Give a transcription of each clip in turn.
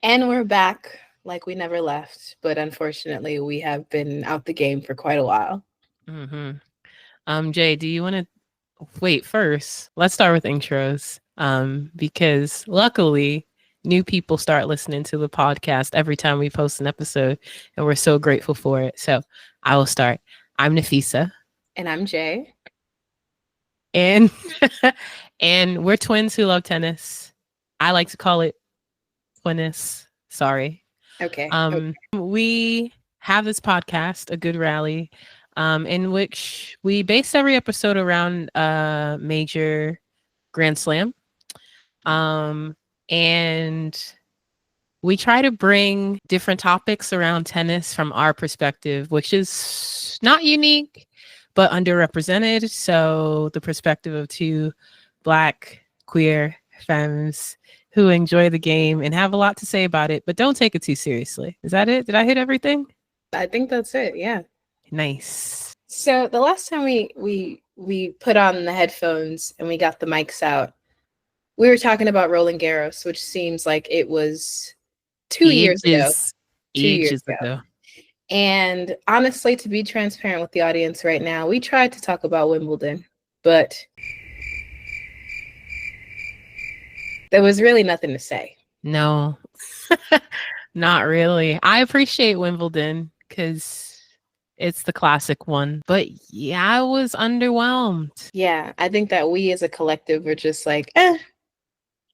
And we're back like we never left, but unfortunately, we have been out the game for quite a while. hmm Jay, do you want to wait first? Let's start with intros. Because luckily, new people start listening to the podcast every time we post an episode, and we're so grateful for it. So I will start. I'm Nafisa, And I'm Jay. and and we're twins who love tennis. I like to call it twinnis. Sorry. Okay. We have this podcast, A Good Rally, in which we base every episode around a major Grand Slam. And we try to bring different topics around tennis from our perspective, which is not unique, but underrepresented. So the perspective of two Black queer femmes who enjoy the game and have a lot to say about it, but don't take it too seriously. Is that it? Did I hit everything? I think that's it. Yeah. Nice. So the last time we put on the headphones and we got the mics out, we were talking about Roland Garros, which seems like it was 2 years ago. 2 years Ages ago. ago. And honestly, to be transparent with the audience right now, we tried to talk about Wimbledon, but there was really nothing to say. No, not really. I appreciate Wimbledon because it's the classic one. But yeah, I was underwhelmed. Yeah, I think that we as a collective were just like,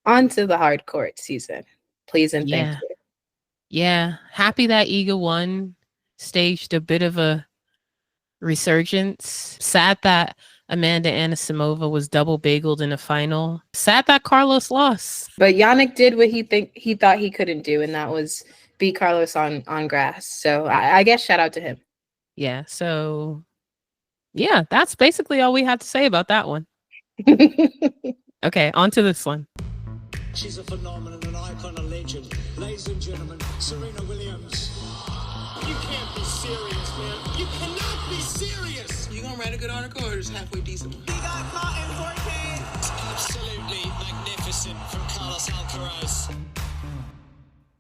on to the hard court season. Please and thank you. Yeah. Happy that Iga won, staged a bit of a resurgence. Sad that Amanda Anisimova was double bageled in a final. Sad that Carlos lost. But Yannick did what he thought he couldn't do, and that was beat Carlos on grass. So I guess shout out to him. Yeah. So yeah, that's basically all we had to say about that one. Okay, on to this one. She's a phenomenon, an icon, a legend. Ladies and gentlemen, Serena Williams. You can't be serious, man. You cannot be serious. You gonna write a good article or just halfway decent? We got Martin Forte. Absolutely magnificent from Carlos Alcaraz.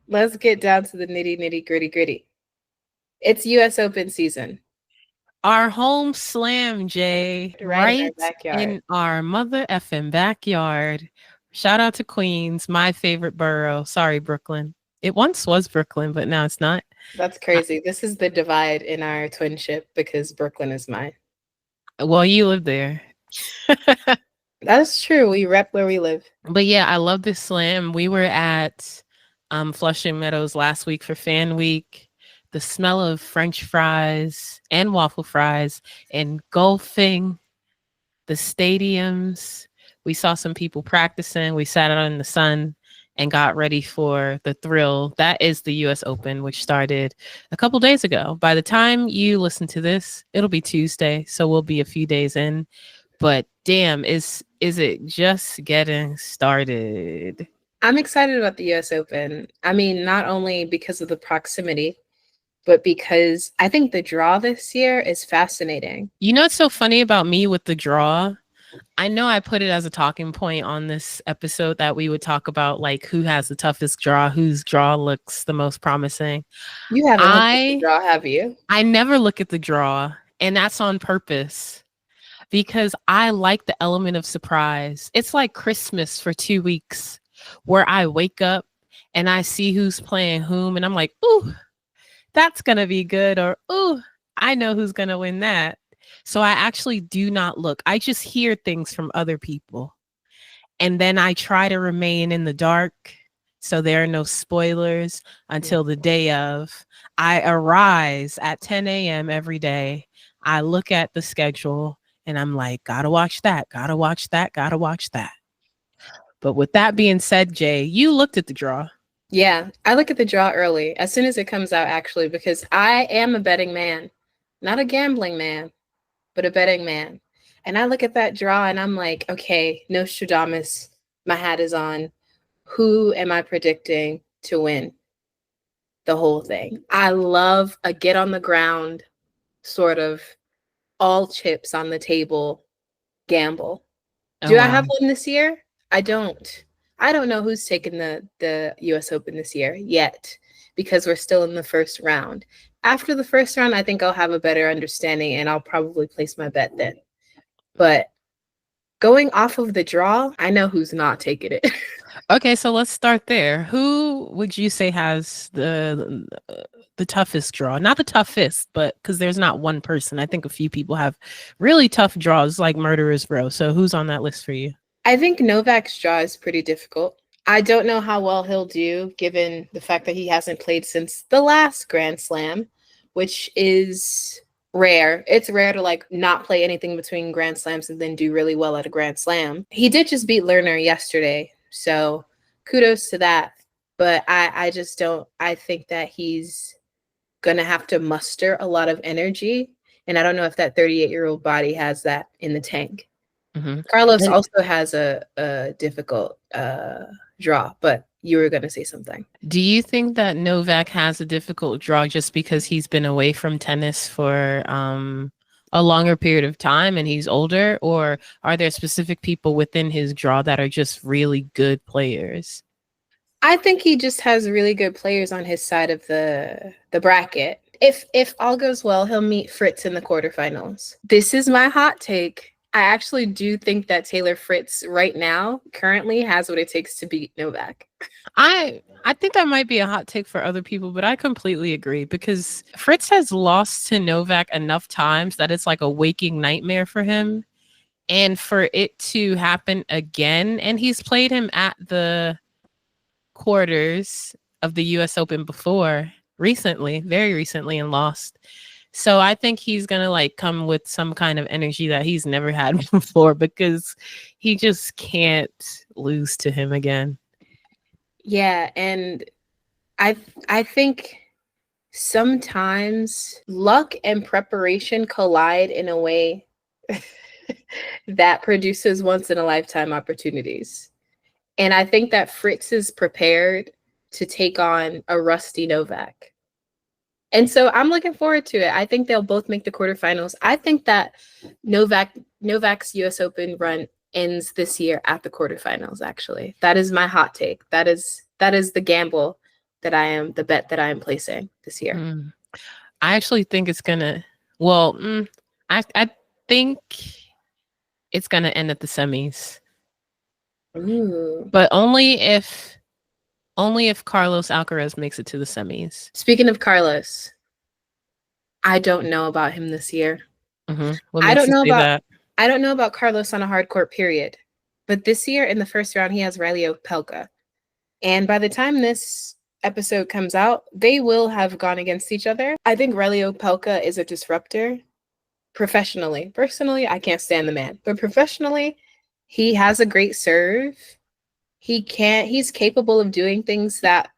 Let's get down to the nitty gritty. It's U.S. Open season. Our home slam, Jay, right in our mother effing backyard. Shout out to Queens, my favorite borough. Sorry, Brooklyn. It once was Brooklyn, but now it's not. That's crazy. This is the divide in our twinship because Brooklyn is mine. Well, you live there. That's true. We rep where we live. But yeah, I love this slam. We were at Flushing Meadows last week for Fan Week. The smell of French fries and waffle fries, engulfing the stadiums. We saw some people practicing. We sat out in the sun and got ready for the thrill. That is the US Open, which started a couple days ago. By the time you listen to this, it'll be Tuesday, so we'll be a few days in. But damn, is it just getting started? I'm excited about the US Open. I mean, not only because of the proximity, but because I think the draw this year is fascinating. You know what's so funny about me with the draw? I know I put it as a talking point on this episode that we would talk about like who has the toughest draw, whose draw looks the most promising. You haven't looked at the draw, have you? I never look at the draw, and that's on purpose because I like the element of surprise. It's like Christmas for 2 weeks where I wake up and I see who's playing whom, and I'm like, ooh, that's going to be good, or, ooh, I know who's going to win that. So I actually do not look. I just hear things from other people. And then I try to remain in the dark so there are no spoilers until the day of. I arise at 10 a.m. every day. I look at the schedule and I'm like, gotta watch that, gotta watch that, gotta watch that. But with that being said, Jay, you looked at the draw. Yeah, I look at the draw early, as soon as it comes out, actually, because I am a betting man, not a gambling man, but a betting man. And I look at that draw and I'm like, okay, Nostradamus, my hat is on. Who am I predicting to win the whole thing? I love a get on the ground, sort of all chips on the table gamble. Do I have one this year? I don't. I don't know who's taking the US Open this year yet, because we're still in the first round. After the first round, I think I'll have a better understanding and I'll probably place my bet then. But going off of the draw, I know who's not taking it. Okay, so let's start there. Who would you say has the toughest draw? Not the toughest, but because there's not one person. I think a few people have really tough draws, like Murderer's Row. So who's on that list for you? I think Novak's draw is pretty difficult. I don't know how well he'll do given the fact that he hasn't played since the last Grand Slam, which is rare. It's rare to like not play anything between Grand Slams and then do really well at a Grand Slam. He did just beat Lerner yesterday, so kudos to that. But I just don't, I think that he's gonna have to muster a lot of energy. And I don't know if that 38-year-old body has that in the tank. Mm-hmm. Carlos also has a difficult draw, but you were going to say something. Do you think that Novak has a difficult draw just because he's been away from tennis for a longer period of time and he's older, or are there specific people within his draw that are just really good players? I think he just has really good players on his side of the bracket. If all goes well, he'll meet Fritz in the quarterfinals. This is my hot take. I actually do think that Taylor Fritz right now currently has what it takes to beat Novak. I think that might be a hot take for other people, but I completely agree because Fritz has lost to Novak enough times that it's like a waking nightmare for him. And for it to happen again, and he's played him at the quarters of the US Open before recently, very recently, and lost. So I think he's going to like come with some kind of energy that he's never had before because he just can't lose to him again. Yeah, and I think sometimes luck and preparation collide in a way that produces once in a lifetime opportunities. And I think that Fritz is prepared to take on a rusty Novak. And so I'm looking forward to it. I think they'll both make the quarterfinals. I think that Novak's US Open run ends this year at the quarterfinals, actually. That is my hot take. That is the gamble the bet that I am placing this year. I actually think it's gonna I think it's gonna end at the semis. Ooh. But only if Carlos Alcaraz makes it to the semis. Speaking of Carlos, I don't know about him this year. Mm-hmm. I don't know about Carlos on a hard court, period. But this year in the first round, he has Riley Opelka. And by the time this episode comes out, they will have gone against each other. I think Riley Opelka is a disruptor professionally. Personally, I can't stand the man. But professionally, he has a great serve. He's capable of doing things that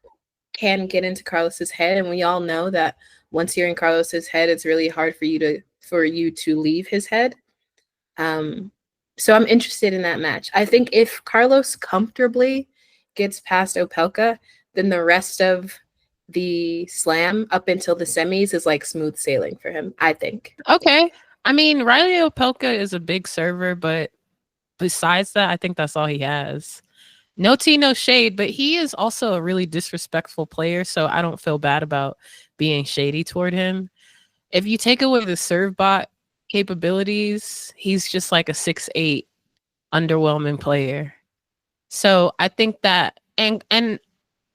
can get into Carlos's head. And we all know that once you're in Carlos's head, it's really hard for you to leave his head. So I'm interested in that match. I think if Carlos comfortably gets past Opelka, then the rest of the slam up until the semis is like smooth sailing for him, I think. Okay. I mean, Riley Opelka is a big server, but besides that, I think that's all he has. No tea, no shade, but he is also a really disrespectful player, so I don't feel bad about being shady toward him. If you take away the serve bot capabilities, he's just like a 6'8" underwhelming player. So I think that, and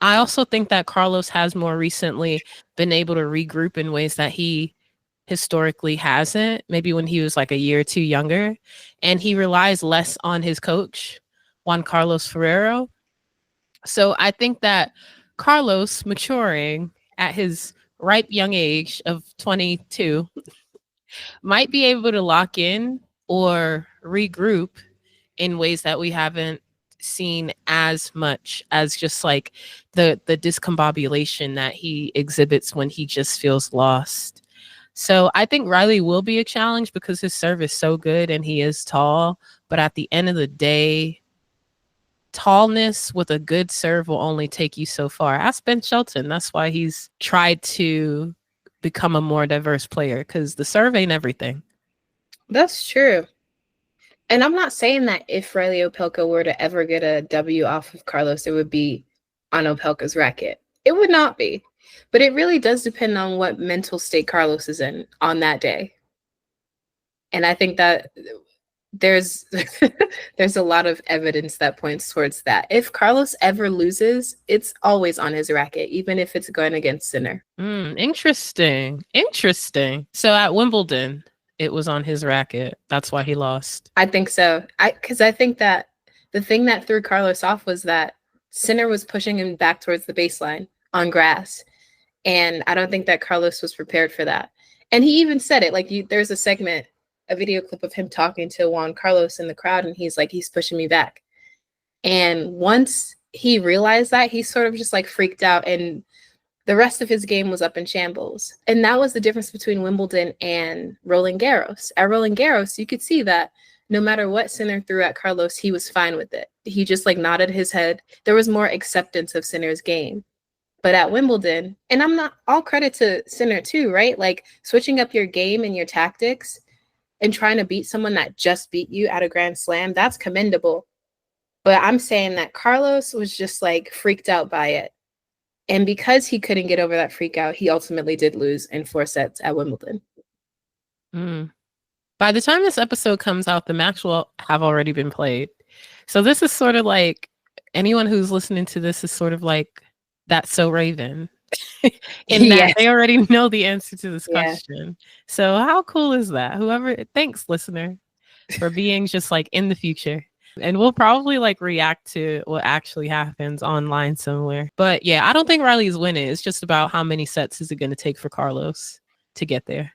I also think that Carlos has more recently been able to regroup in ways that he historically hasn't, maybe when he was like a year or two younger, and he relies less on his coach, Juan Carlos Ferrero. So I think that Carlos maturing at his ripe young age of 22 might be able to lock in or regroup in ways that we haven't seen as much as just like the discombobulation that he exhibits when he just feels lost. So I think Riley will be a challenge because his serve is so good and he is tall. But at the end of the day, tallness with a good serve will only take you so far. Ask Ben Shelton. That's why he's tried to become a more diverse player, because the serve ain't everything. That's true. And I'm not saying that if Riley Opelka were to ever get a W off of Carlos, it would be on Opelka's racket. It would not be. But it really does depend on what mental state Carlos is in on that day. And I think that there's there's a lot of evidence that points towards that. If Carlos ever loses, it's always on his racket, even if it's going against Sinner. Interesting. So at Wimbledon, it was on his racket. That's why he lost. I think so. Because I think that the thing that threw Carlos off was that Sinner was pushing him back towards the baseline on grass. And I don't think that Carlos was prepared for that. And he even said it, like, there's a video clip of him talking to Juan Carlos in the crowd, and he's like, he's pushing me back. And once he realized that, he sort of just like freaked out, and the rest of his game was up in shambles. And that was the difference between Wimbledon and Roland Garros. At Roland Garros, you could see that no matter what Sinner threw at Carlos, he was fine with it. He just like nodded his head. There was more acceptance of Sinner's game. But at Wimbledon, and I'm not, all credit to Sinner too, right? Like switching up your game and your tactics and trying to beat someone that just beat you at a Grand Slam, that's commendable. But I'm saying that Carlos was just like freaked out by it. And because he couldn't get over that freak out, he ultimately did lose in 4 sets at Wimbledon. By the time this episode comes out, the match will have already been played. So this is sort of like, anyone who's listening to this is sort of like, That's So Raven. In that they already know the answer to this question. So how cool is that? Thanks, listener, for being just like in the future. And we'll probably like react to what actually happens online somewhere. But yeah, I don't think Riley's winning. It's just about how many sets is it going to take for Carlos to get there.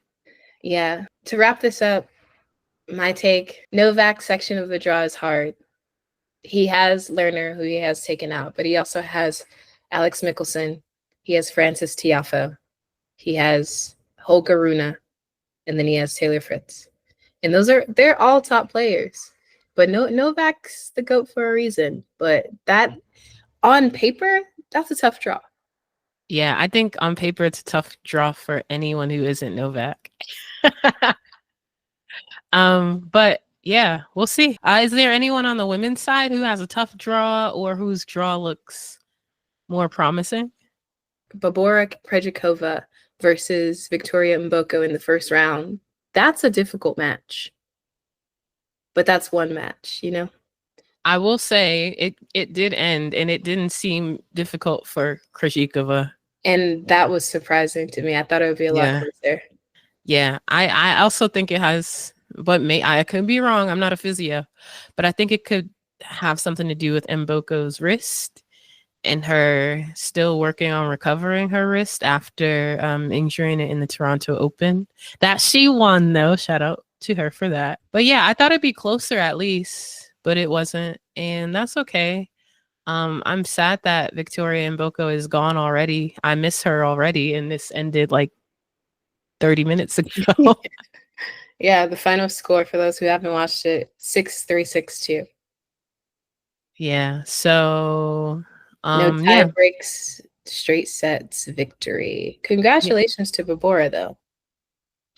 Yeah. To wrap this up, my take, Novak's section of the draw is hard. He has Lerner, who he has taken out, but he also has Alex Mickelson. He has Francis Tiafoe. He has Holger Rune. And then he has Taylor Fritz. And they're all top players. But Novak's the GOAT for a reason. But that, on paper, that's a tough draw. Yeah, I think on paper it's a tough draw for anyone who isn't Novak. But yeah, we'll see. Is there anyone on the women's side who has a tough draw or whose draw looks more promising? Barbora Krejcikova versus Victoria Mboko in the first round. That's a difficult match. But that's one match, you know? I will say it did end, and it didn't seem difficult for Krejcikova. And that was surprising to me. I thought it would be a lot worse there. Yeah, I also think it has, but I could be wrong. I'm not a physio, but I think it could have something to do with Mboko's wrist and her still working on recovering her wrist after injuring it in the Toronto Open. That she won, though. Shout out to her for that. But yeah, I thought it'd be closer at least, but it wasn't, and that's okay. I'm sad that Victoria Mboko is gone already. I miss her already, and this ended like 30 minutes ago. Yeah, the final score for those who haven't watched it, 6-3, 6-2. Yeah, so no tie breaks, straight sets, victory. Congratulations to Barbora, though.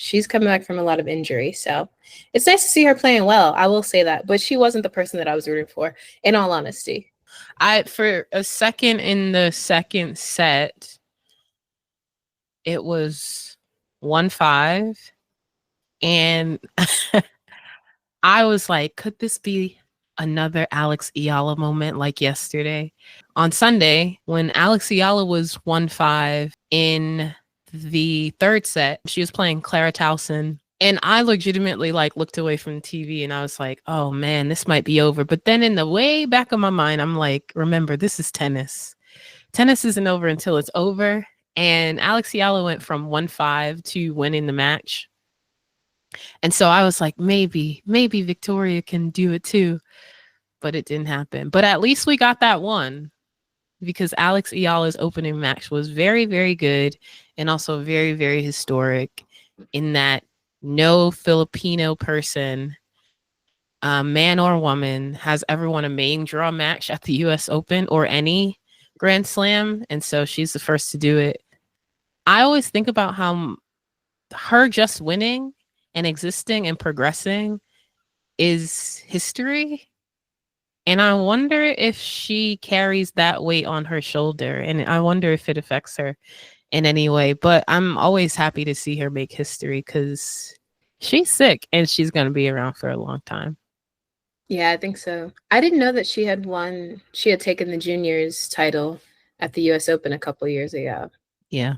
She's coming back from a lot of injury, so it's nice to see her playing well. I will say that, but she wasn't the person that I was rooting for, in all honesty. For a second in the second set, it was 1-5, and I was like, could this be another Alex Ayala moment like yesterday? On Sunday, when Alex Ayala was 1-5 in the third set, she was playing Clara Towson, and I legitimately like looked away from the TV and I was like, oh man, this might be over. But then in the way back of my mind, I'm like, remember, this is tennis. Tennis isn't over until it's over. And Alex Ayala went from 1-5 to winning the match. And so I was like, maybe Victoria can do it too. But it didn't happen. But at least we got that one, because Alex Ayala's opening match was very, very good and also very, very historic in that no Filipino person, man or woman, has ever won a main draw match at the US Open or any Grand Slam. And so she's the first to do it. I always think about how her just winning and existing and progressing is history. And I wonder if she carries that weight on her shoulder. And I wonder if it affects her in any way. But I'm always happy to see her make history because she's sick and she's going to be around for a long time. Yeah, I think so. I didn't know that she had taken the juniors title at the US Open a couple years ago. Yeah.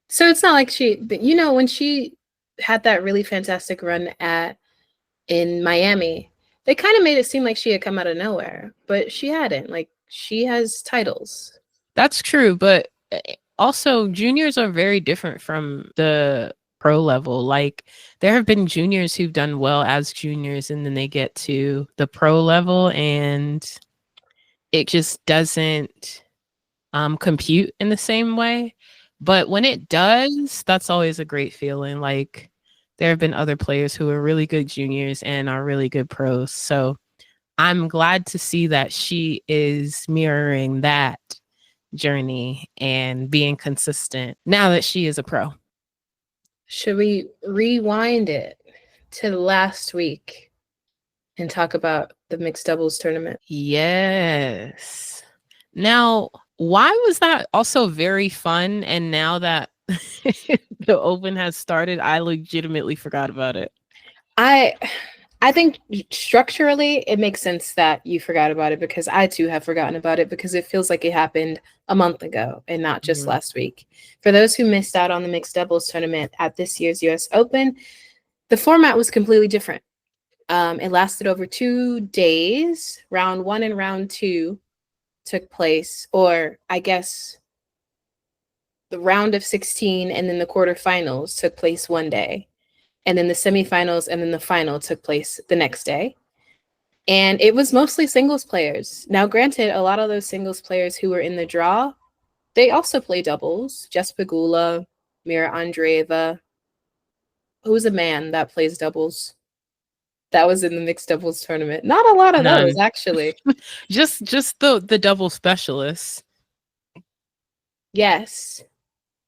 So it's not like when she had that really fantastic run in Miami, they kind of made it seem like she had come out of nowhere, but she hadn't. Like, she has titles. That's true, but also juniors are very different from the pro level. Like, there have been juniors who've done well as juniors and then they get to the pro level and it just doesn't compute in the same way. But when it does, that's always a great feeling. Like, there have been other players who are really good juniors and are really good pros. So I'm glad to see that she is mirroring that journey and being consistent now that she is a pro. Should we rewind it to last week and talk about the mixed doubles tournament? Yes. Now, why was that also very fun? And now that the Open has started, I legitimately forgot about it. I think structurally it makes sense that you forgot about it because I too have forgotten about it because it feels like it happened a month ago and not just last week. For those who missed out on the mixed doubles tournament at this year's US Open, the format was completely different. It lasted over 2 days. Round 1 and round 2 took place, or I guess the round of 16 and then the quarterfinals took place one day. And then the semifinals and then the final took place the next day. And it was mostly singles players. Now, granted, a lot of those singles players who were in the draw, they also play doubles. Jess Pegula, Mira Andreeva. Who's a man that plays doubles? That was in the mixed doubles tournament. Not a lot of those, actually. just the double specialists. Yes.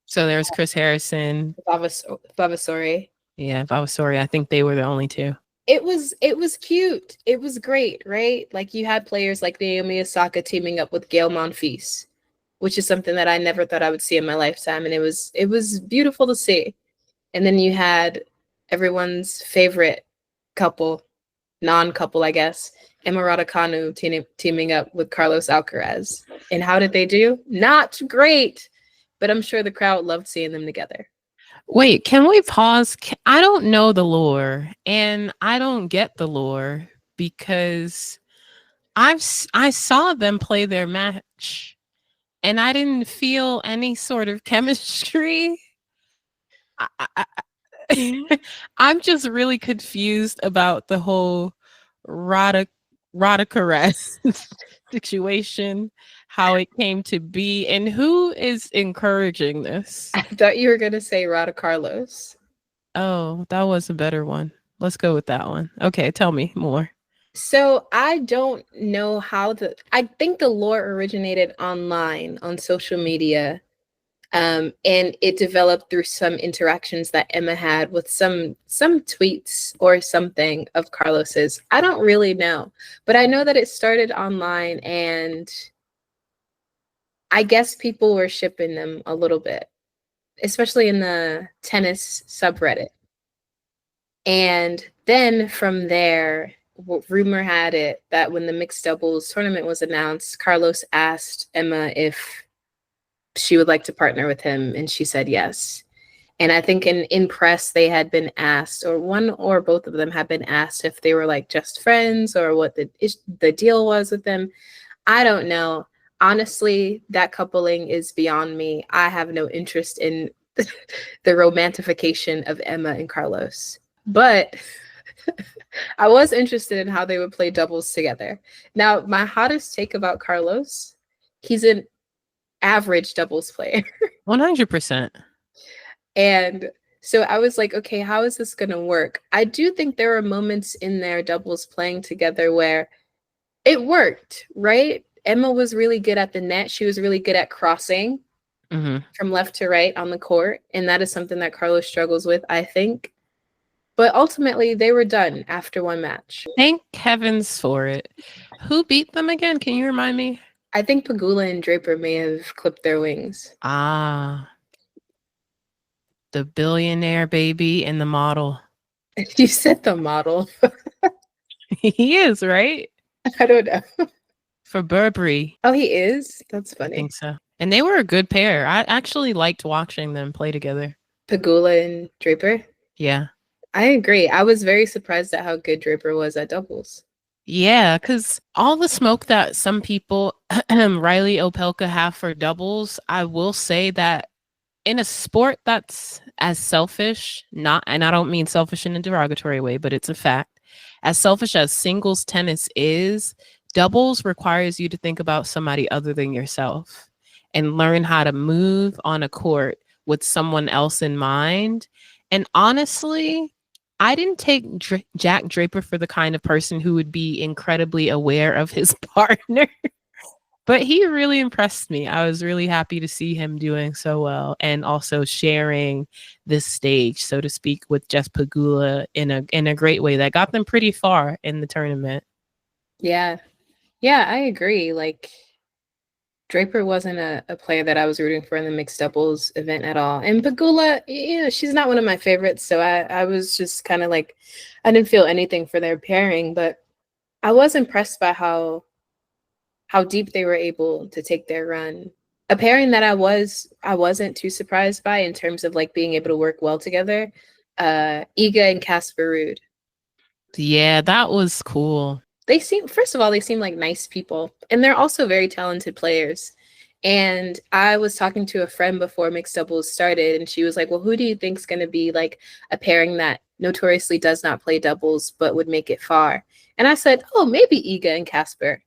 So there's Chris Harrison. Vavasori. Yeah, Vavasori. I think they were the only two. It was cute. It was great, right? Like, you had players like Naomi Osaka teaming up with Gail Monfils, which is something that I never thought I would see in my lifetime. And it was beautiful to see. And then you had everyone's favorite couple, non-couple, I guess, Emma Raducanu teaming up with Carlos Alcaraz. And how did they do? Not great, but I'm sure the crowd loved seeing them together. Wait, can we pause? I don't know the lore, and I don't get the lore because I saw them play their match, and I didn't feel any sort of chemistry. I'm just really confused about the whole Raducanu situation, how it came to be, and who is encouraging this. I thought you were going to say Rada Carlos. Oh, that was a better one. Let's go with that one. Okay, tell me more. So I don't know I think the lore originated online on social media. And it developed through some interactions that Emma had with some tweets or something of Carlos's. I don't really know, but I know that it started online, and I guess people were shipping them a little bit, especially in the tennis subreddit. And then from there, rumor had it that when the mixed doubles tournament was announced, Carlos asked Emma if she would like to partner with him, and she said yes. And I think in press they had been asked, or one or both of them had been asked, if they were like just friends or what the deal was with them. I don't know. Honestly, that coupling is beyond me. I have no interest in the romantification of Emma and Carlos, but I was interested in how they would play doubles together. Now, my hottest take about Carlos, he's an average doubles player. 100%. And so I was like, okay, how is this going to work? I do think there are moments in their doubles playing together where it worked, right? Emma was really good at the net. She was really good at crossing from left to right on the court. And that is something that Carlos struggles with, I think. But ultimately, they were done after one match. Thank heavens for it. Who beat them again? Can you remind me? I think Pagula and Draper may have clipped their wings. Ah, the billionaire baby and the model. You said the model. He is, right? I don't know. For Burberry. Oh, he is? That's I funny. think so. And they were a good pair. I actually liked watching them play together. Pagula and Draper? Yeah. I agree. I was very surprised at how good Draper was at doubles. Yeah, because all the smoke that some people, Riley Opelka, have for doubles, I will say that in a sport that's as selfish, and I don't mean selfish in a derogatory way, but it's a fact, as selfish as singles tennis is, doubles requires you to think about somebody other than yourself and learn how to move on a court with someone else in mind. And honestly, I didn't take Jack Draper for the kind of person who would be incredibly aware of his partner. But he really impressed me. I was really happy to see him doing so well and also sharing this stage, so to speak, with Jess Pagula in a great way that got them pretty far in the tournament. Yeah. Yeah, I agree. Like, Draper wasn't a player that I was rooting for in the mixed doubles event at all. And Pagula, she's not one of my favorites. So I was just kind of like, I didn't feel anything for their pairing, but I was impressed by how deep they were able to take their run. A pairing that I wasn't too surprised by in terms of like being able to work well together, Iga and Casper Ruud. Yeah, that was cool. First of all, they seem like nice people, and they're also very talented players. And I was talking to a friend before mixed doubles started, and she was like, well, who do you think's going to be like a pairing that notoriously does not play doubles but would make it far? And I said, oh, maybe Iga and Casper.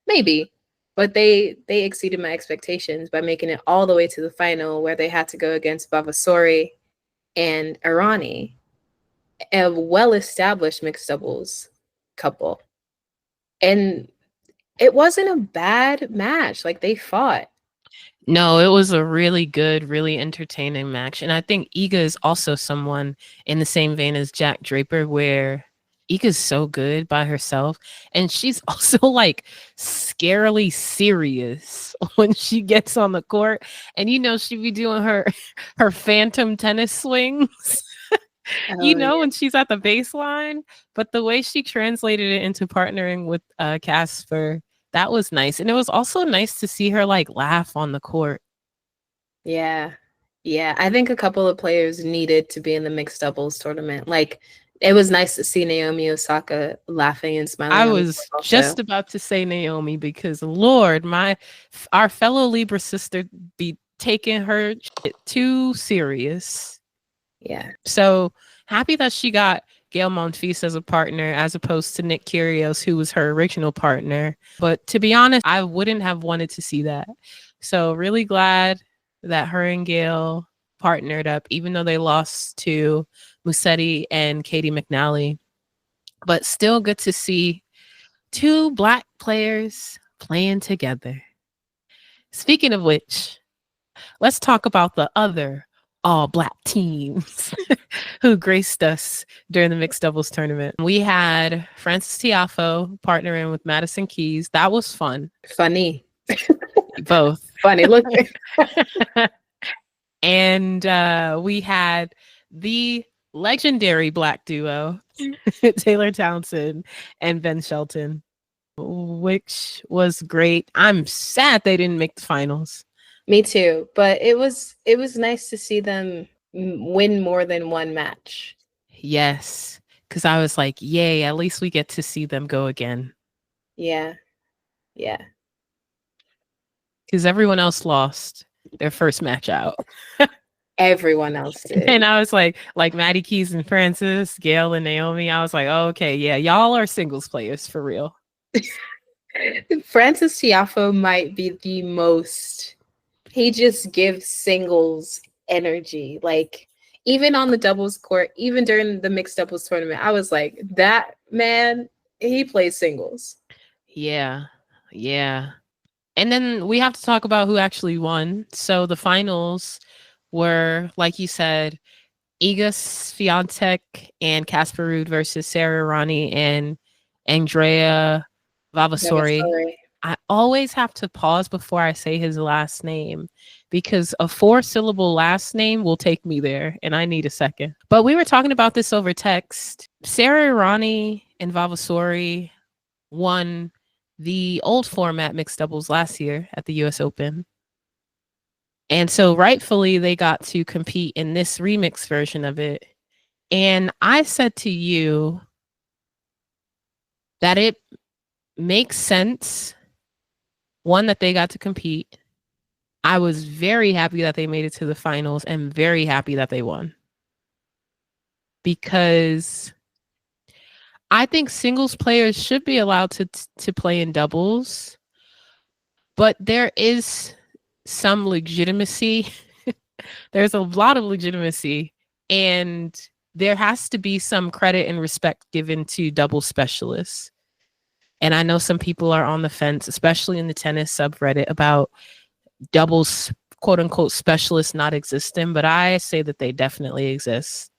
Maybe. But they exceeded my expectations by making it all the way to the final, where they had to go against Vavasori and Arani, a well-established mixed doubles couple. And it wasn't a bad match. Like, they fought. No, it was a really good, really entertaining match. And I think Iga is also someone in the same vein as Jack Draper, where Iga's so good by herself. And she's also like scarily serious when she gets on the court. And she be doing her phantom tennis swings. When she's at the baseline, but the way she translated it into partnering with Casper, that was nice. And it was also nice to see her like laugh on the court. Yeah. Yeah. I think a couple of players needed to be in the mixed doubles tournament. Like, it was nice to see Naomi Osaka laughing and smiling. I was just about to say Naomi because Lord, our fellow Libra sister be taking her shit too serious. Yeah. So happy that she got Gail Monfils as a partner as opposed to Nick Kyrgios, who was her original partner. But to be honest, I wouldn't have wanted to see that. So really glad that her and Gail partnered up, even though they lost to Musetti and Katie McNally. But still good to see two Black players playing together. Speaking of which, let's talk about the other all Black teams who graced us during the mixed doubles tournament. We had Frances Tiafoe partnering with Madison Keys. That was fun. Funny. Both. Funny. Look. And we had the legendary Black duo, Taylor Townsend and Ben Shelton, which was great. I'm sad they didn't make the finals. Me too, but it was nice to see them win more than one match. Yes, because I was like, yay, at least we get to see them go again. Yeah. Because everyone else lost their first match out. Everyone else did. And I was like Maddie Keys and Frances, Gail and Naomi, I was like, oh, okay, yeah, y'all are singles players for real. Frances Tiafoe might be the most, he just gives singles energy. Like, even on the doubles court, even during the mixed doubles tournament, I was like, that man, he plays singles. Yeah. And then we have to talk about who actually won. So the finals were, like you said, Iga Swiatek and Casper Ruud versus Sarah Rani and Andrea Vavasori. Sorry. I always have to pause before I say his last name because a 4-syllable last name will take me there and I need a second. But we were talking about this over text. Sarah Rani and Vavasori won the old format mixed doubles last year at the US Open. And so rightfully they got to compete in this remix version of it. And I said to you that it makes sense, one, that they got to compete. I was very happy that they made it to the finals and very happy that they won. Because I think singles players should be allowed to play in doubles, but there is some legitimacy. There's a lot of legitimacy, and there has to be some credit and respect given to double specialists. And I know some people are on the fence, especially in the tennis subreddit, about doubles, quote unquote, specialists not existing, but I say that they definitely exist.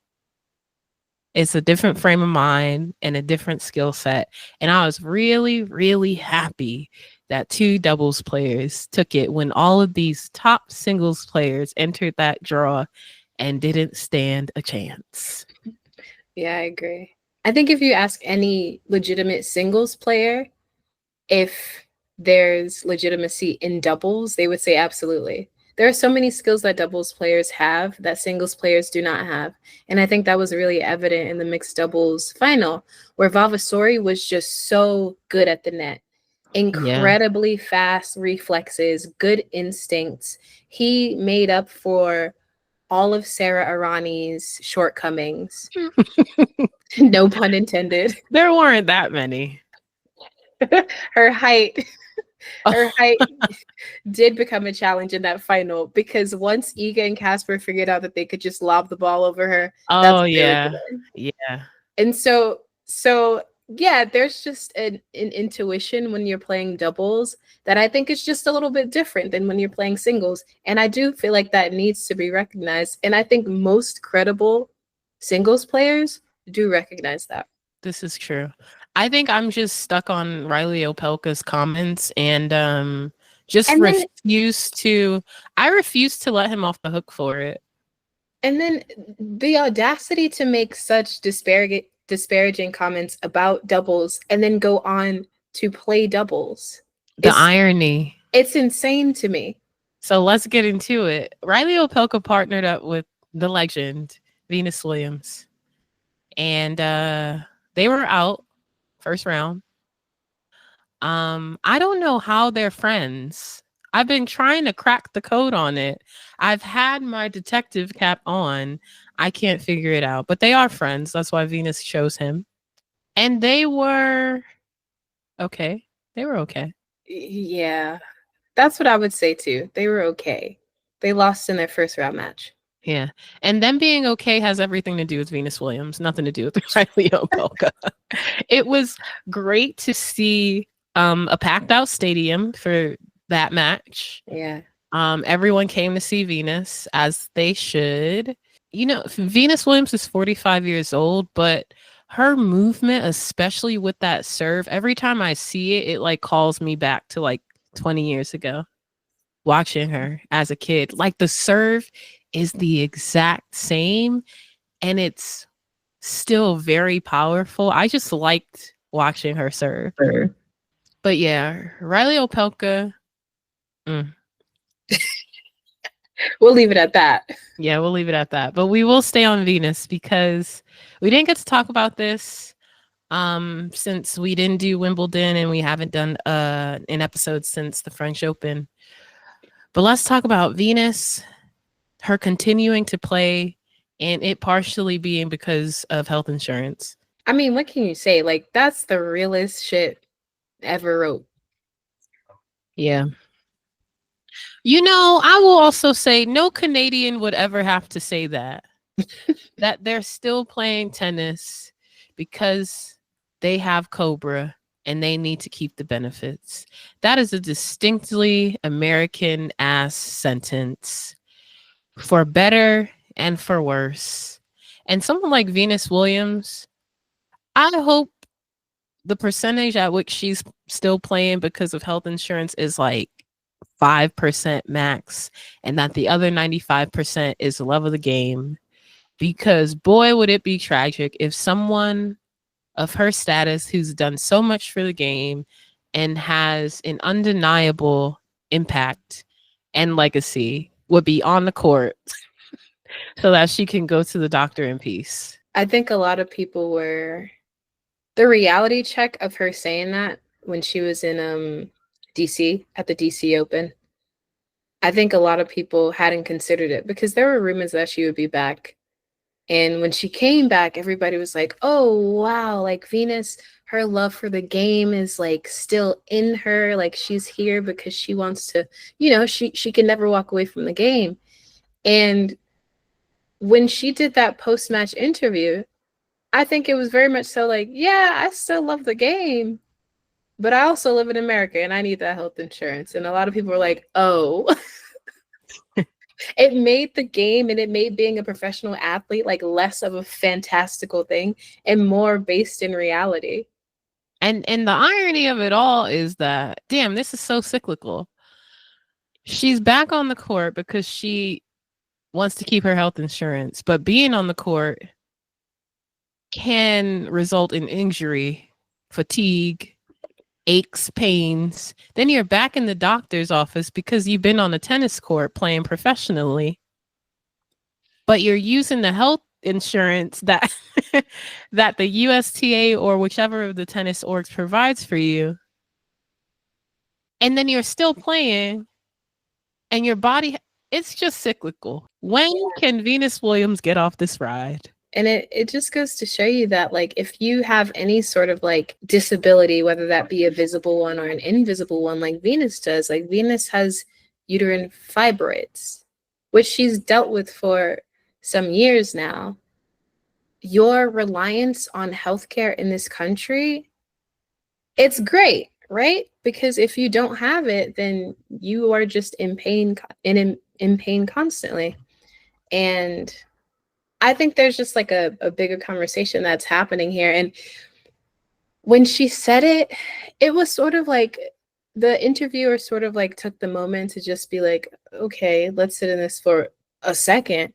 It's a different frame of mind and a different skill set. And I was really, really happy that 2 doubles players took it when all of these top singles players entered that draw and didn't stand a chance. Yeah, I agree. I think if you ask any legitimate singles player if there's legitimacy in doubles, they would say absolutely. There are so many skills that doubles players have that singles players do not have. And I think that was really evident in the mixed doubles final, where Vavasori was just so good at the net. Incredibly fast reflexes, good instincts. He made up for all of Sarah Arani's shortcomings. No pun intended. There weren't that many. Her height did become a challenge in that final because once Iga and Casper figured out that they could just lob the ball over her. Oh yeah. Yeah. And so yeah, there's just an intuition when you're playing doubles that I think is just a little bit different than when you're playing singles. And I do feel like that needs to be recognized. And I think most credible singles players do recognize that. This is true. I think I'm just stuck on Riley Opelka's comments and refuse to let him off the hook for it. And then the audacity to make such disparaging comments about doubles and then go on to play doubles. The irony. It's insane to me. So let's get into it. Riley Opelka partnered up with the legend, Venus Williams. And they were out first round. I don't know how they're friends. I've been trying to crack the code on it. I've had my detective cap on. I can't figure it out, but they are friends. That's why Venus chose him. And they were okay. They were okay. Yeah, that's what I would say too. They were okay. They lost in their first round match. Yeah. And them being okay has everything to do with Venus Williams, nothing to do with Riley Opelka. It was great to see a packed out stadium for that match. Yeah. Everyone came to see Venus, as they should. You know, Venus Williams is 45 years old, but her movement, especially with that serve, every time I see it, it like calls me back to like 20 years ago, watching her as a kid. Like the serve is the exact same and it's still very powerful. I just liked watching her serve. But yeah, Riley Opelka. We'll leave it at that. Yeah, we'll leave it at that. But we will stay on Venus because we didn't get to talk about this since we didn't do Wimbledon and we haven't done an episode since the French Open. But let's talk about Venus, her continuing to play, and it partially being because of health insurance. I mean, what can you say? Like, that's the realest shit ever wrote. Yeah. You know, I will also say no Canadian would ever have to say that. That they're still playing tennis because they have Cobra and they need to keep the benefits. That is a distinctly American ass sentence, for better and for worse. And someone like Venus Williams, I hope the percentage at which she's still playing because of health insurance is like 5% max, and that the other 95% is the love of the game. Because boy, would it be tragic if someone of her status who's done so much for the game and has an undeniable impact and legacy would be on the court so that she can go to the doctor in peace. I think a lot of people were the reality check of her saying that when she was in DC at the DC Open. I think a lot of people hadn't considered it because there were rumors that she would be back. And when she came back, everybody was like, oh, wow, like Venus, her love for the game is like still in her. Like she's here because she wants to, she can never walk away from the game. And when she did that post-match interview, I think it was very much so like, yeah, I still love the game, but I also live in America and I need that health insurance. And a lot of people were like, oh. It made the game and it made being a professional athlete like less of a fantastical thing and more based in reality. And the irony of it all is that, damn, this is so cyclical. She's back on the court because she wants to keep her health insurance, but being on the court can result in injury, fatigue, aches, pains. Then you're back in the doctor's office because you've been on a tennis court playing professionally, but you're using the health insurance that that the USTA or whichever of the tennis orgs provides for you. And then you're still playing and your body, it's just cyclical. When can Venus Williams get off this ride? And it just goes to show you that, like, if you have any sort of like disability, whether that be a visible one or an invisible one, like Venus does, like Venus has uterine fibroids, which she's dealt with for some years now. Your reliance on healthcare in this country, it's great, right? Because if you don't have it, then you are just in pain in pain constantly. And I think there's just like a bigger conversation that's happening here. And when she said it, it was sort of like the interviewer sort of like took the moment to just be like, okay, let's sit in this for a second.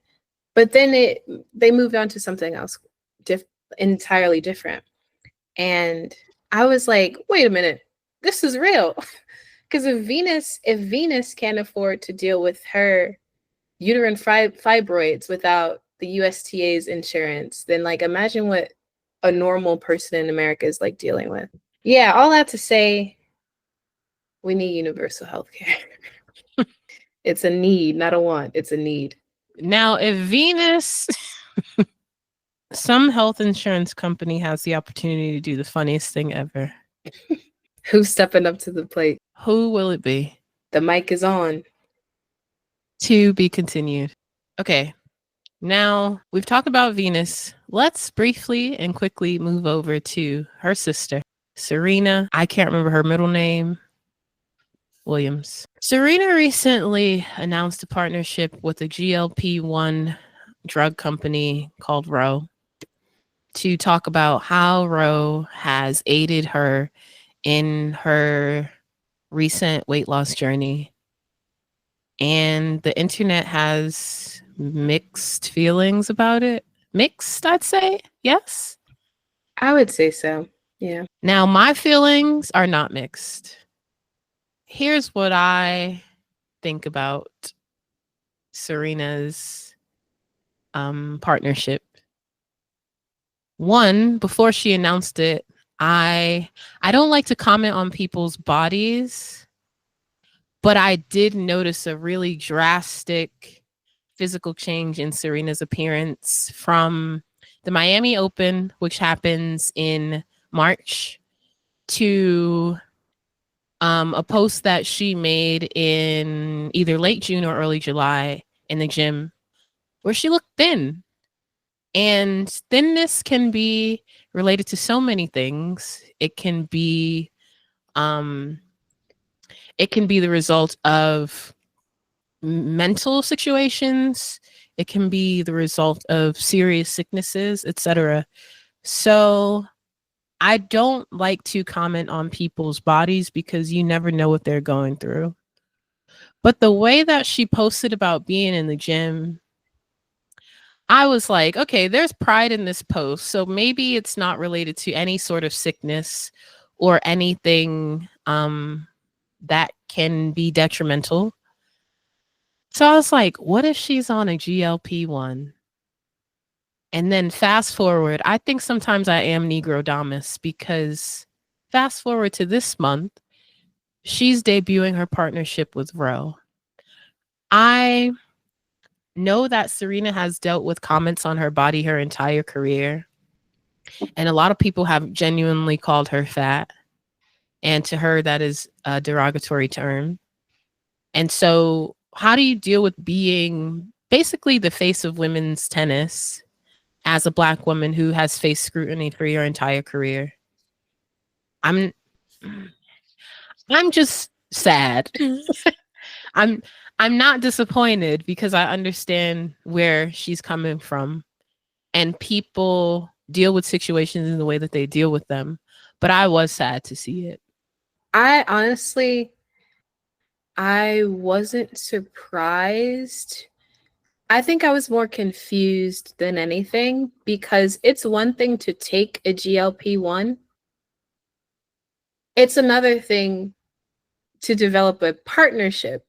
But then they moved on to something else entirely different. And I was like, wait a minute, this is real. Because if Venus can't afford to deal with her uterine fibroids without the USTA's insurance, then like imagine what a normal person in America is like dealing with. Yeah, all that to say, we need universal health care. It's a need, not a want. It's a need. Now, if Venus, some health insurance company has the opportunity to do the funniest thing ever. Who's stepping up to the plate? Who will it be? The mic is on. To be continued. Okay. Now, we've talked about Venus. Let's briefly and quickly move over to her sister, Serena. I can't remember her middle name. Williams. Serena recently announced a partnership with a GLP-1 drug company called Ro to talk about how Ro has aided her in her recent weight loss journey. And the internet has mixed feelings about it. Mixed, I'd say. Yes. I would say so. Yeah. Now, my feelings are not mixed. Here's what I think about Serena's partnership. One, before she announced it, I don't like to comment on people's bodies, but I did notice a really drastic physical change in Serena's appearance from the Miami Open, which happens in March, to a post that she made in either late June or early July in the gym where she looked thin. And thinness can be related to so many things. It can be the result of mental situations. It can be the result of serious sicknesses, etc. So I don't like to comment on people's bodies because you never know what they're going through. But the way that she posted about being in the gym, I was like, okay, there's pride in this post. So maybe it's not related to any sort of sickness or anything that can be detrimental. So I was like, what if she's on a GLP-1? And then fast forward, I think sometimes I am Negrodamus because fast forward to this month, she's debuting her partnership with Ro. I know that Serena has dealt with comments on her body her entire career. And a lot of people have genuinely called her fat. And to her, that is a derogatory term. And so, how do you deal with being basically the face of women's tennis as a Black woman who has faced scrutiny for your entire career? I'm just sad. I'm not disappointed because I understand where she's coming from, and people deal with situations in the way that they deal with them. But I was sad to see it. I honestly, I wasn't surprised. I think I was more confused than anything because it's one thing to take a GLP-1. It's another thing to develop a partnership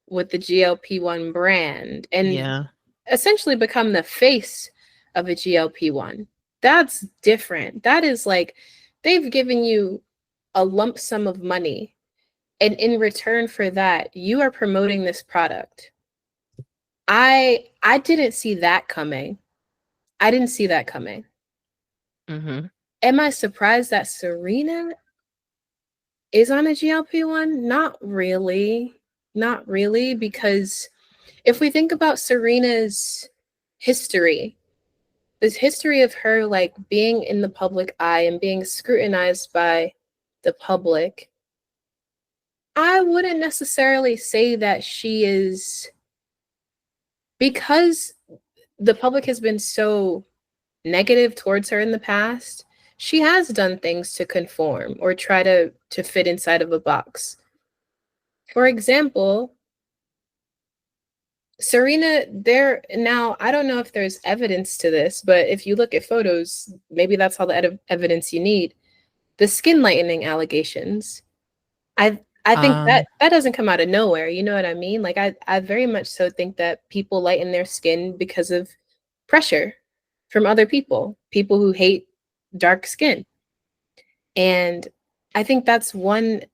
with the GLP-1 brand and essentially become the face of a GLP-1. That's different. That is like they've given you a lump sum of money, and in return for that, you are promoting this product. I didn't see that coming. I didn't see that coming. Mm-hmm. Am I surprised that Serena is on a GLP-1? Not really. Not really, because if we think about Serena's history, this history of her like being in the public eye and being scrutinized by the public, I wouldn't necessarily say that she is, because the public has been so negative towards her in the past, she has done things to conform or try to fit inside of a box. For example, Serena, there now, I don't know if there's evidence to this, but if you look at photos, maybe that's all the evidence you need. The skin lightening allegations. I think that doesn't come out of nowhere. You know what I mean? Like I very much so think that people lighten their skin because of pressure from other people who hate dark skin. And I think that's one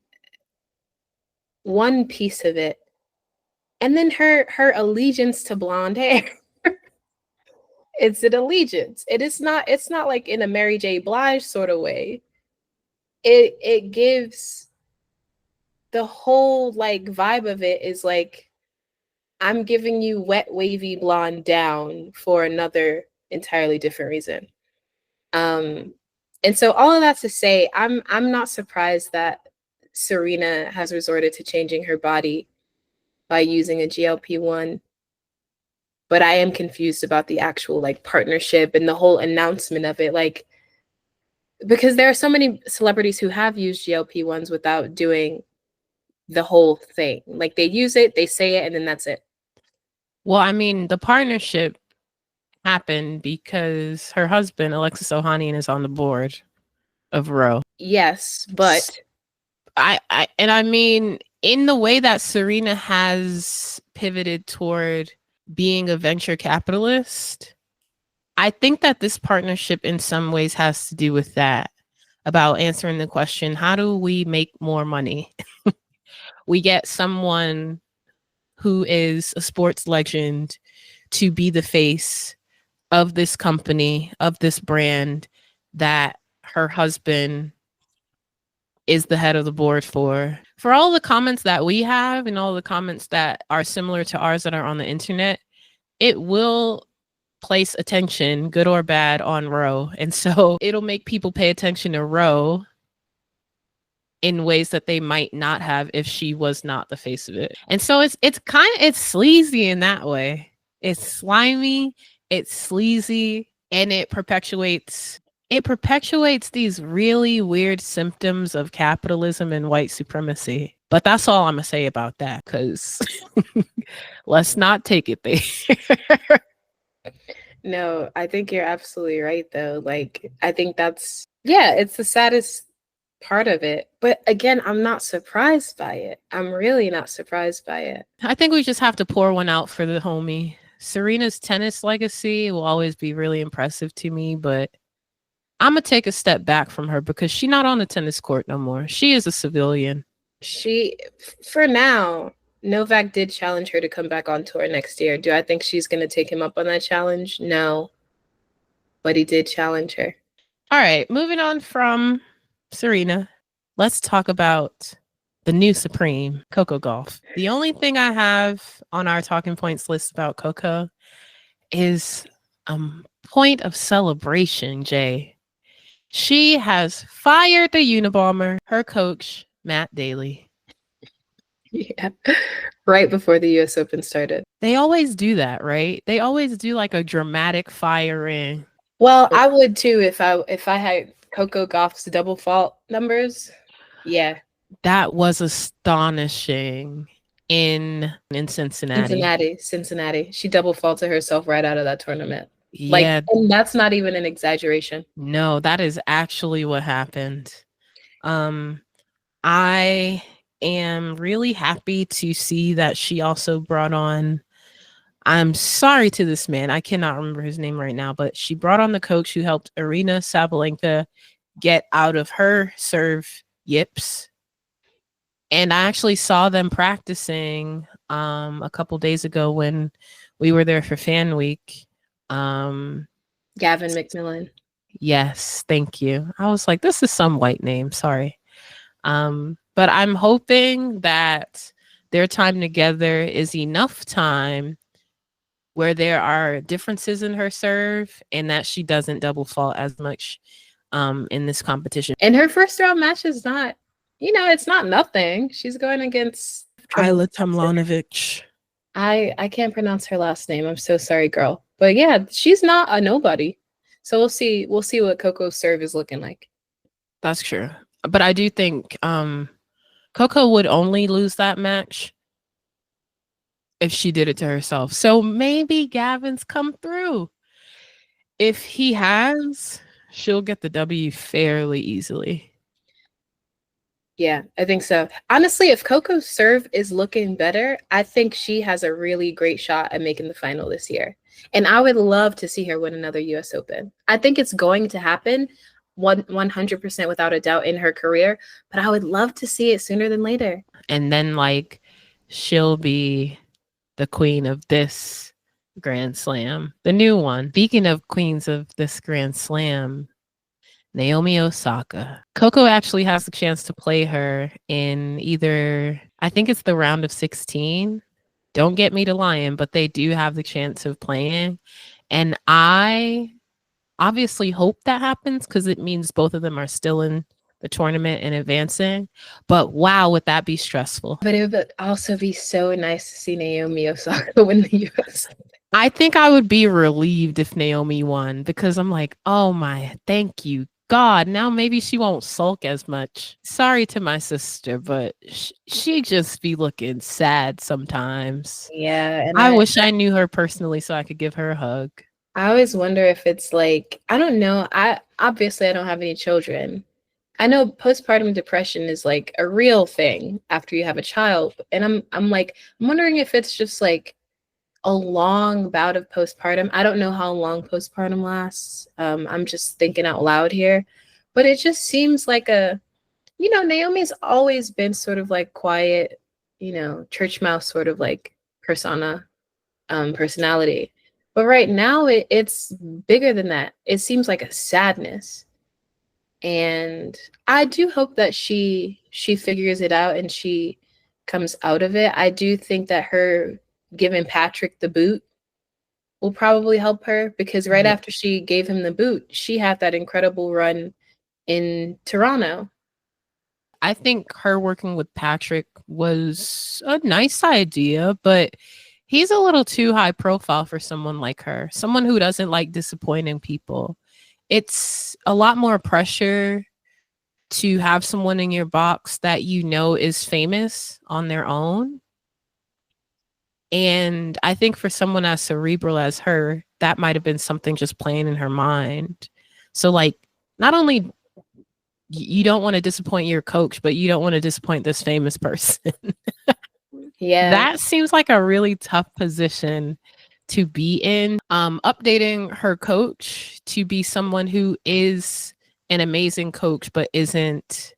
piece of it. And then her allegiance to blonde hair. It's an allegiance. It's not like in a Mary J. Blige sort of way. It gives the whole like vibe of it is like, I'm giving you wet wavy blonde down for another entirely different reason. And so all of that to say, I'm not surprised that Serena has resorted to changing her body by using a GLP-1. But I am confused about the actual like partnership and the whole announcement of it. Like, because there are so many celebrities who have used GLP-1s without doing the whole thing. Like they use it, they say it, and then that's it. Well, I mean, the partnership happened because her husband, Alexis Ohanian, is on the board of Ro. Yes, but I mean, in the way that Serena has pivoted toward being a venture capitalist, I think that this partnership in some ways has to do with that, about answering the question, how do we make more money? We get someone who is a sports legend to be the face of this company, of this brand that her husband is the head of the board for. For all the comments that we have and all the comments that are similar to ours that are on the internet, it will place attention, good or bad, on Ro. And so it'll make people pay attention to Ro in ways that they might not have if she was not the face of it. And so it's sleazy in that way. It's slimy, it's sleazy, and it perpetuates these really weird symptoms of capitalism and white supremacy. But that's all I'm gonna say about that, because let's not take it there. No, I think you're absolutely right, though. Like, I think that's, yeah, it's the saddest part of it. But again, I'm not surprised by it. I'm really not surprised by it. I think we just have to pour one out for the homie. Serena's tennis legacy will always be really impressive to me, but I'm gonna take a step back from her because she's not on the tennis court no more. She is a civilian. For now, Novak did challenge her to come back on tour next year. Do I think she's going to take him up on that challenge? No. But he did challenge her. All right, moving on from Serena, let's talk about the new Supreme, Coco Gauff. The only thing I have on our talking points list about Coco is a point of celebration, Jay. She has fired the Unabomber, her coach, Matt Daly. Yeah. Right before the US Open started. They always do that, right? They always do like a dramatic firing. Well, I would too if I had Coco Gauff's double fault numbers. Yeah. That was astonishing in Cincinnati. Cincinnati. She double faulted herself right out of that tournament. Yeah. Like, and that's not even an exaggeration. No, that is actually what happened. I am really happy to see that she also brought on, I'm sorry to this man, I cannot remember his name right now, but she brought on the coach who helped Arina Sabalenka get out of her serve yips. And I actually saw them practicing a couple days ago when we were there for Fan Week. Gavin McMillan. Yes, thank you. I was like, this is some white name. Sorry. But I'm hoping that their time together is enough time where there are differences in her serve and that she doesn't double fault as much in this competition. And her first round match is not, it's not nothing. She's going against Ayla Tomljanovic. I can't pronounce her last name. I'm so sorry, girl. But yeah, she's not a nobody. So we'll see what Coco's serve is looking like. That's true. But I do think Coco would only lose that match if she did it to herself. So maybe Gavin's come through. If he has, she'll get the W fairly easily. Yeah, I think so. Honestly, if Coco's serve is looking better, I think she has a really great shot at making the final this year. And I would love to see her win another US Open. I think it's going to happen 100% without a doubt in her career, but I would love to see it sooner than later. And then like she'll be the queen of this Grand Slam, the new one. Speaking of queens of this Grand Slam, Naomi Osaka. Coco actually has the chance to play her in either, I think it's the round of 16. Don't get me to lying, but they do have the chance of playing. And I obviously hope that happens because it means both of them are still in the tournament and advancing. But wow, would that be stressful? But it would also be so nice to see Naomi Osaka win the US. I think I would be relieved if Naomi won because I'm like, oh my, thank you, God. Now maybe she won't sulk as much. Sorry to my sister, but she just be looking sad sometimes. Yeah. And I wish I knew her personally so I could give her a hug. I always wonder if it's like, I don't know. I don't have any children. I know postpartum depression is like a real thing after you have a child. And I'm wondering if it's just like a long bout of postpartum. I don't know how long postpartum lasts. I'm just thinking out loud here. But it just seems like Naomi's always been sort of like quiet, church mouse sort of like personality. But right now it's bigger than that. It seems like a sadness. And I do hope that she figures it out and she comes out of it. I do think that her giving Patrick the boot will probably help her because right after she gave him the boot, she had that incredible run in Toronto. I think her working with Patrick was a nice idea, but He's a little too high profile for someone like her, someone who doesn't like disappointing people. It's a lot more pressure to have someone in your box that you know is famous on their own. And I think for someone as cerebral as her, that might have been something just playing in her mind. So, like, not only you don't want to disappoint your coach, but you don't want to disappoint this famous person. Yeah. That seems like a really tough position to be in. Updating her coach to be someone who is an amazing coach, but isn't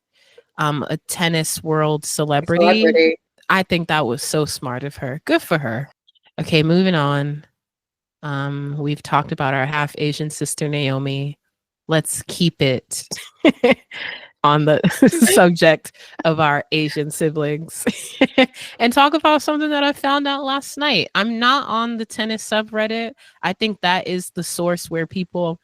a tennis world celebrity. I think that was so smart of her. Good for her. Okay, moving on. We've talked about our half Asian sister Naomi. Let's keep it on the subject of our Asian siblings and talk about something that I found out last night. I'm not on the tennis subreddit. I think that is the source where people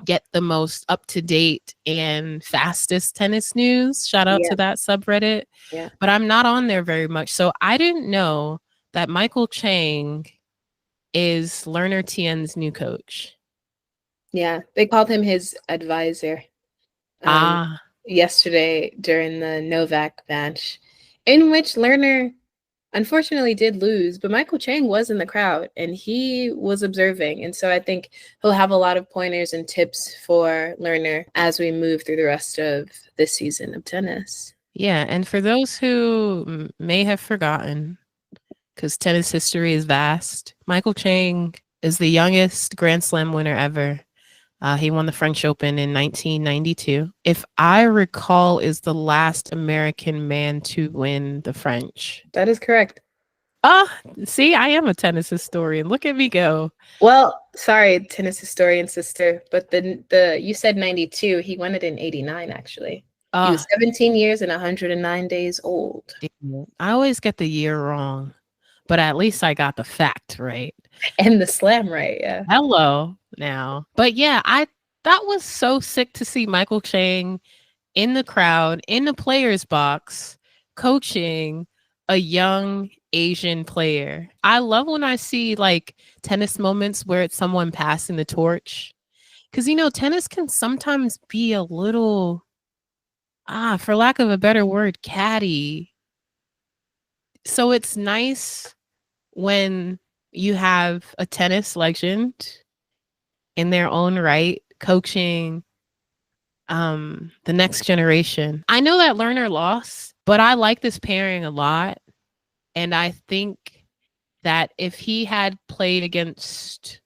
get the most up-to-date and fastest tennis news. Shout out to that subreddit. Yeah. But I'm not on there very much. So I didn't know that Michael Chang is Learner Tien's new coach. Yeah. They called him his advisor yesterday during the Novak match, in which Lerner unfortunately did lose, but Michael Chang was in the crowd and he was observing. And so I think he'll have a lot of pointers and tips for Lerner as we move through the rest of this season of tennis. Yeah. And for those who may have forgotten, because tennis history is vast, Michael Chang is the youngest Grand Slam winner ever. He won the French Open in 1992. If I recall, is the last American man to win the French. That is correct. See, I am a tennis historian. Look at me go. Well, sorry, tennis historian sister, but the you said 92. He won it in 89, actually. He was 17 years and 109 days old. I always get the year wrong, but at least I got the fact right. And the slam right, yeah. Hello now. But yeah, that was so sick to see Michael Chang in the crowd, in the players box, coaching a young Asian player. I love when I see like tennis moments where it's someone passing the torch. Because, tennis can sometimes be a little, for lack of a better word, catty. So it's nice when you have a tennis legend in their own right coaching the next generation. I know that Lerner lost, but I like this pairing a lot. And I think that if he had played against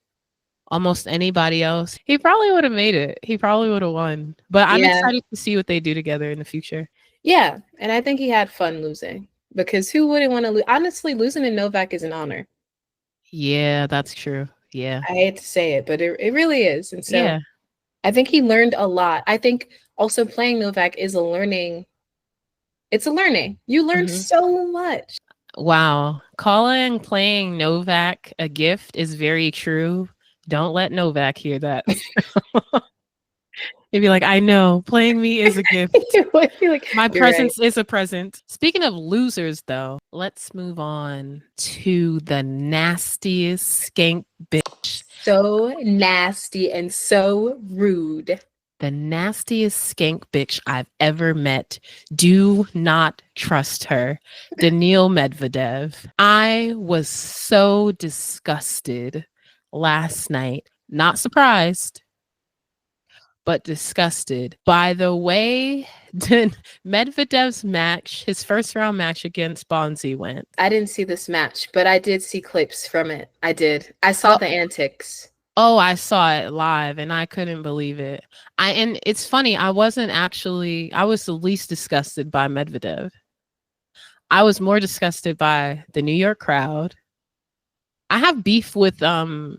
almost anybody else, he probably would have made it. He probably would have won. But I'm excited to see what they do together in the future. Yeah, and I think he had fun losing, because who wouldn't want to lose? Honestly, losing in Novak is an honor. Yeah, that's true. Yeah. I hate to say it, but it really is. And so I think he learned a lot. I think also playing Novak is a learning. It's a learning. You learn so much. Wow. Calling playing Novak a gift is very true. Don't let Novak hear that. He'd be like, I know, playing me is a gift. My presence is a present. Speaking of losers, though, let's move on to the nastiest skank bitch. So nasty and so rude. The nastiest skank bitch I've ever met. Do not trust her. Daniil Medvedev. I was so disgusted last night. Not surprised, but disgusted by the way Medvedev's match, his first round match against Bonzi went. I didn't see this match, but I did see clips from it. I did. I saw the antics. Oh, I saw it live and I couldn't believe it. And it's funny, I was the least disgusted by Medvedev. I was more disgusted by the New York crowd. I have beef with the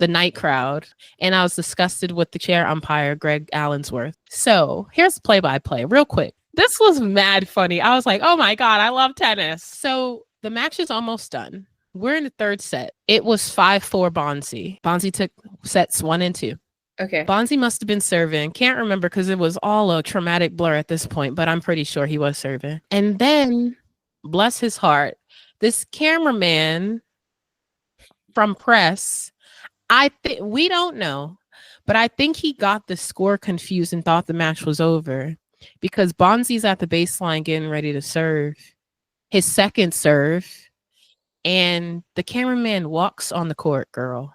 night crowd, and I was disgusted with the chair umpire, Greg Allensworth. So here's play-by-play real quick. This was mad funny. I was like, oh my God, I love tennis. So the match is almost done. We're in the third set. It was 5-4 Bonzi. Bonzi took sets 1 and 2. Okay. Bonzi must have been serving. Can't remember because it was all a traumatic blur at this point, but I'm pretty sure he was serving. And then, bless his heart, This cameraman from press, I think we don't know, but I think he got the score confused and thought the match was over because Bonzi's at the baseline getting ready to serve his second serve, and the cameraman walks on the court, girl.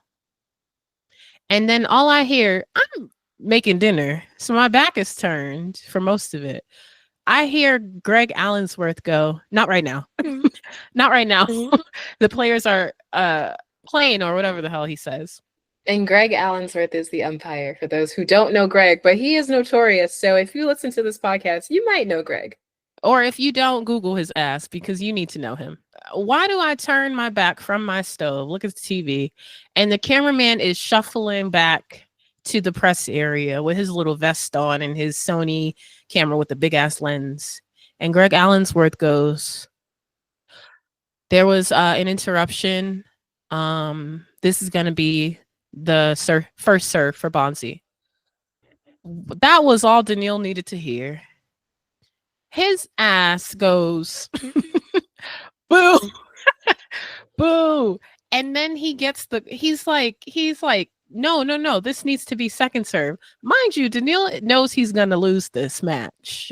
And then all I hear, I'm making dinner, so my back is turned for most of it. I hear Greg Allensworth go, not right now. Not right now. The players are playing or whatever the hell he says. And Greg Allensworth is the umpire, for those who don't know Greg, but he is notorious. So if you listen to this podcast, you might know Greg. Or if you don't, Google his ass because you need to know him. Why do I turn my back from my stove, look at the TV, and the cameraman is shuffling back to the press area with his little vest on and his Sony camera with the big ass lens. And Greg Allensworth goes, there was an interruption. This is going to be the first serve for Bonzi. That was all Daniil needed to hear. His ass goes, boo, boo. And then he gets he's like, no, this needs to be second serve. Mind you, Daniil knows he's going to lose this match.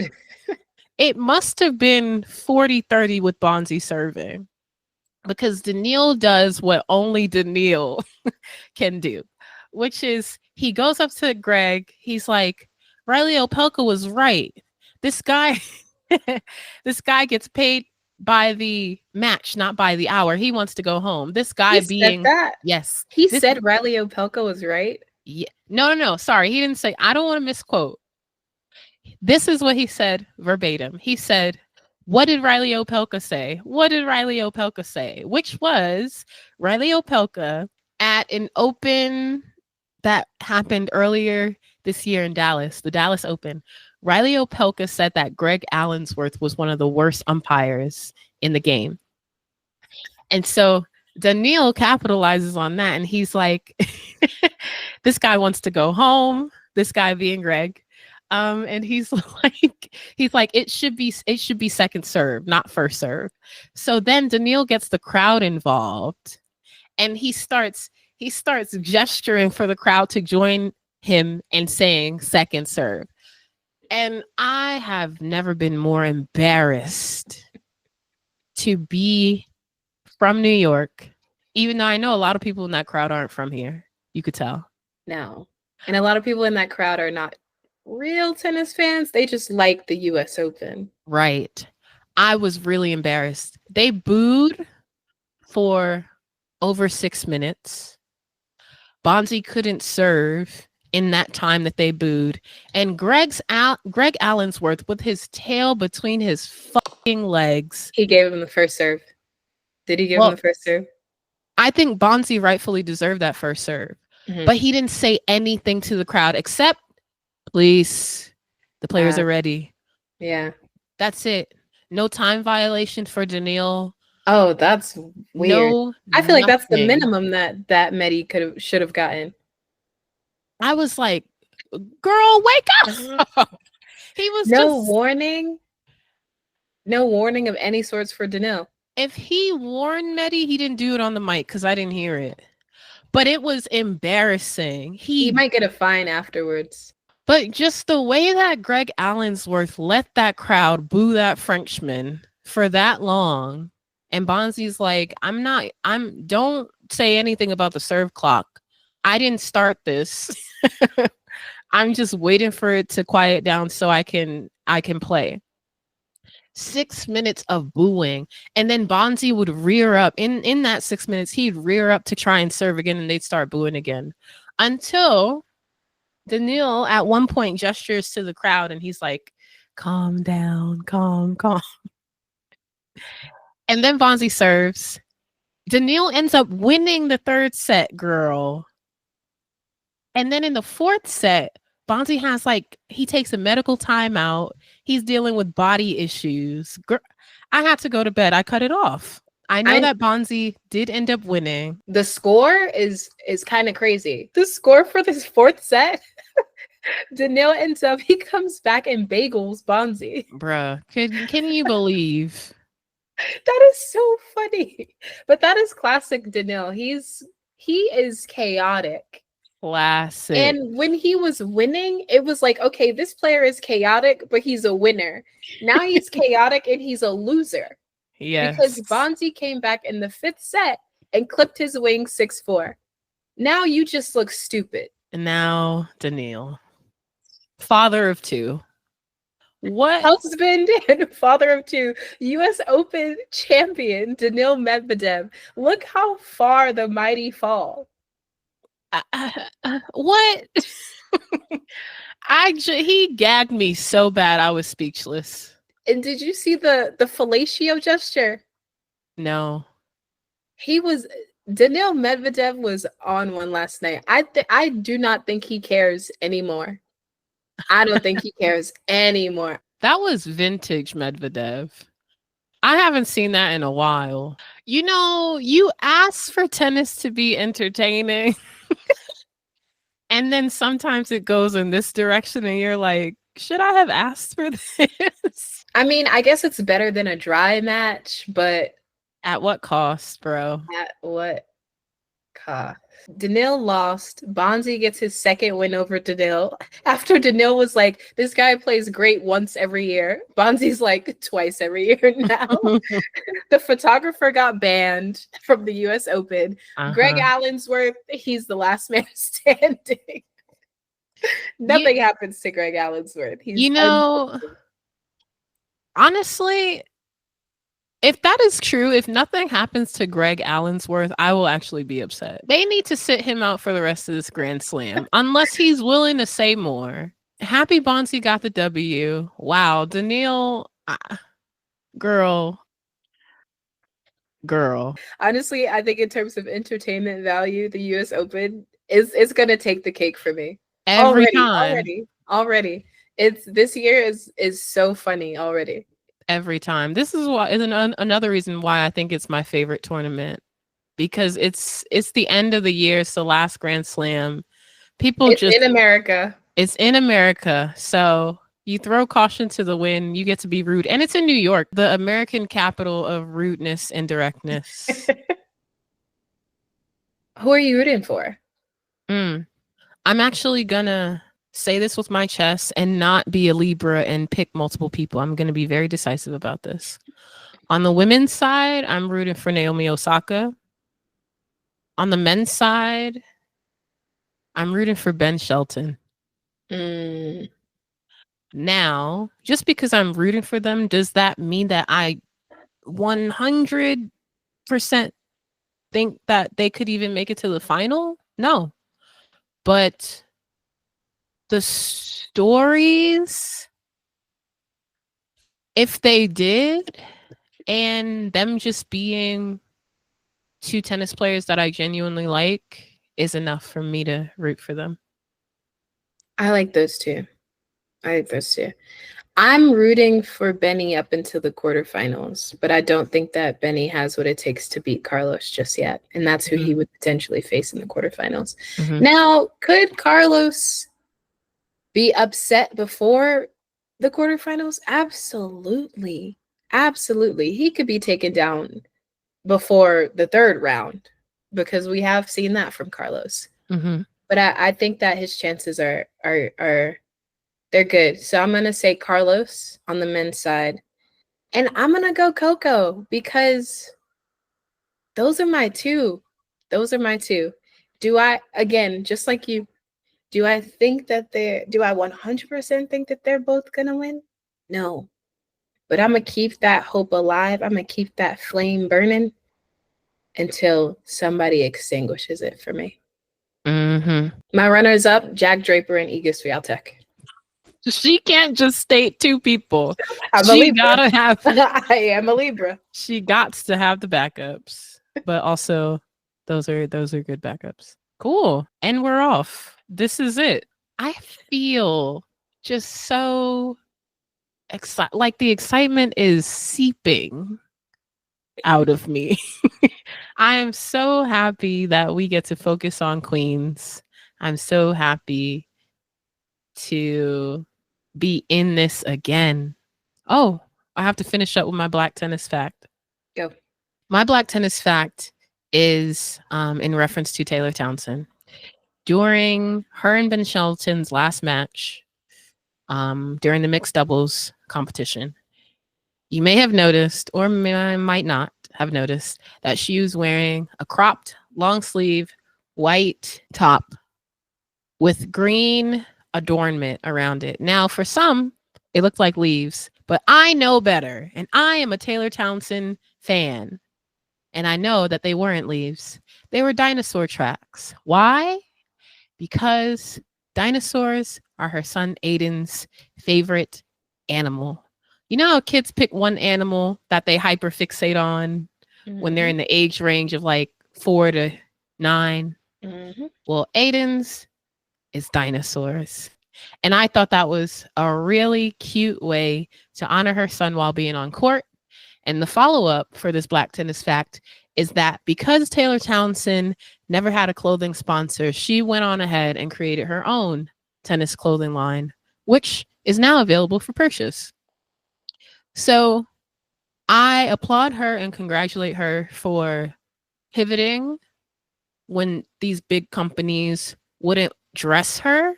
It must have been 40-30 with Bonzi serving because Daniil does what only Daniil can do, which is he goes up to Greg. He's like, Riley Opelka was right. This guy gets paid by the match, not by the hour. He wants to go home. This guy said that. Yes. He said Riley Opelka was right. Yeah. No. Sorry. He didn't say, I don't want to misquote. This is what he said verbatim. He said, what did Riley Opelka say? What did Riley Opelka say? Which was Riley Opelka at an open that happened earlier this year in Dallas, the Dallas Open. Riley Opelka said that Greg Allensworth was one of the worst umpires in the game. And so Daniil capitalizes on that. And he's like, this guy wants to go home. This guy being Greg. And he's like, it should be second serve, not first serve. So then Daniil gets the crowd involved and he starts gesturing for the crowd to join him and saying second serve. And I have never been more embarrassed to be from New York, even though I know a lot of people in that crowd aren't from here. You could tell. No. And a lot of people in that crowd are not real tennis fans. They just like the US Open. Right. I was really embarrassed. They booed for over 6 minutes. Bonzi couldn't serve in that time that they booed. And Greg Allensworth, with his tail between his fucking legs. He gave him the first serve. Did he give him the first serve? I think Bonzi rightfully deserved that first serve. Mm-hmm. But he didn't say anything to the crowd except, please, the players are ready. Yeah. That's it. No time violation for Daniil. Oh, that's weird. No, I feel like that's the minimum that Medi should have gotten. I was like, girl, wake up. He was no warning of any sorts for Daniil. If he warned Medi, he didn't do it on the mic because I didn't hear it. But it was embarrassing. He might get a fine afterwards. But just the way that Greg Allensworth let that crowd boo that Frenchman for that long. And Bonzi's like, don't say anything about the serve clock. I didn't start this. I'm just waiting for it to quiet down so I can play. 6 minutes of booing. And then Bonzi would rear up. In that 6 minutes, he'd rear up to try and serve again, and they'd start booing again. Until Daniil at one point gestures to the crowd and he's like, calm down, calm. And then Bonzi serves. Daniil ends up winning the third set, girl. And then in the fourth set, Bonzi has he takes a medical timeout. He's dealing with body issues. Girl, I had to go to bed. I cut it off. I know that Bonzi did end up winning. The score is kind of crazy. The score for this fourth set, Daniil ends up, he comes back and bagels Bonzi. Bruh, can you believe? That is so funny. But that is classic Daniil. He is chaotic. Classic. And when he was winning, it was like, okay, this player is chaotic, but he's a winner. Now he's chaotic and he's a loser. Because Yes. Bonzi came back in the 5th set and clipped his wing 6-4. Now you just look stupid. And now Daniil, father of 2. What? Husband and father of 2, US Open champion Daniil Medvedev. Look how far the mighty fall. What? He gagged me so bad I was speechless. And did you see the fellatio gesture? No. Daniil Medvedev was on one last night. I do not think he cares anymore. I don't think he cares anymore. That was vintage Medvedev. I haven't seen that in a while. You know, you ask for tennis to be entertaining. And then sometimes it goes in this direction and you're like, should I have asked for this? I mean, I guess it's better than a dry match, but at what cost, bro? At what cost? Daniil lost. Bonzi gets his 2nd win over Daniil. After Daniil was like, this guy plays great once every year. Bonzi's like twice every year now. The photographer got banned from the US Open. Greg Allensworth, he's the last man standing. Nothing happens to Greg Allensworth. He's honestly, if that is true, if nothing happens to Greg Allensworth, I will actually be upset. They need to sit him out for the rest of this Grand Slam, unless he's willing to say more. Happy Bonzi got the W. Wow, Daniil, girl. Honestly, I think in terms of entertainment value, the US Open is going to take the cake for me. Every time. Already. It's this year is so funny already. Every time. This is another reason why I think it's my favorite tournament, because it's the end of the year. It's the last Grand Slam. It's in America. It's in America. So you throw caution to the wind. You get to be rude. And it's in New York, the American capital of rudeness and directness. Who are you rooting for? I'm actually gonna say this with my chest and not be a Libra and pick multiple people. I'm going to be very decisive about this. On the women's side, I'm rooting for Naomi Osaka. On the men's side, I'm rooting for Ben Shelton. Now, just because I'm rooting for them, does that mean that I 100% think that they could even make it to the final? No. But the stories, if they did, and them just being 2 tennis players that I genuinely like, is enough for me to root for them. I like those two. I'm rooting for Benny up into the quarterfinals, but I don't think that Benny has what it takes to beat Carlos just yet. And that's who he would potentially face in the quarterfinals. Now, could Carlos be upset before the quarterfinals? Absolutely. He could be taken down before the 3rd round, because we have seen that from Carlos. But I think that his chances are they're good. So I'm gonna say Carlos on the men's side, and I'm gonna go Coco, because those are my two. Do I, again, just like you, do I think that do I 100% think that they're both going to win? No. But I'm going to keep that hope alive. I'm going to keep that flame burning until somebody extinguishes it for me. My runners up, Jack Draper and Iga Swiatek. She can't just state 2 people. I am a Libra. She got to have the backups. But also, those are good backups. Cool. And we're off. This is it. I feel just so excited. Like the excitement is seeping out of me. I am so happy that we get to focus on Queens. I'm so happy to be in this again. Oh, I have to finish up with my black tennis fact. Go. My Black tennis fact is in reference to Taylor Townsend. During her and Ben Shelton's last match, during the mixed doubles competition, you may have noticed, or might not have noticed, that she was wearing a cropped, long sleeve, white top with green adornment around it. Now, for some, it looked like leaves, but I know better, and I am a Taylor Townsend fan, and I know that they weren't leaves. They were dinosaur tracks. Why? Because dinosaurs are her son Aiden's favorite animal. You know how kids pick one animal that they hyperfixate on when they're in the age range of like 4 to 9? Well, Aiden's is dinosaurs. And I thought that was a really cute way to honor her son while being on court. And the follow-up for this Black tennis fact is that because Taylor Townsend never had a clothing sponsor, she went on ahead and created her own tennis clothing line, which is now available for purchase. So I applaud her and congratulate her for pivoting when these big companies wouldn't dress her,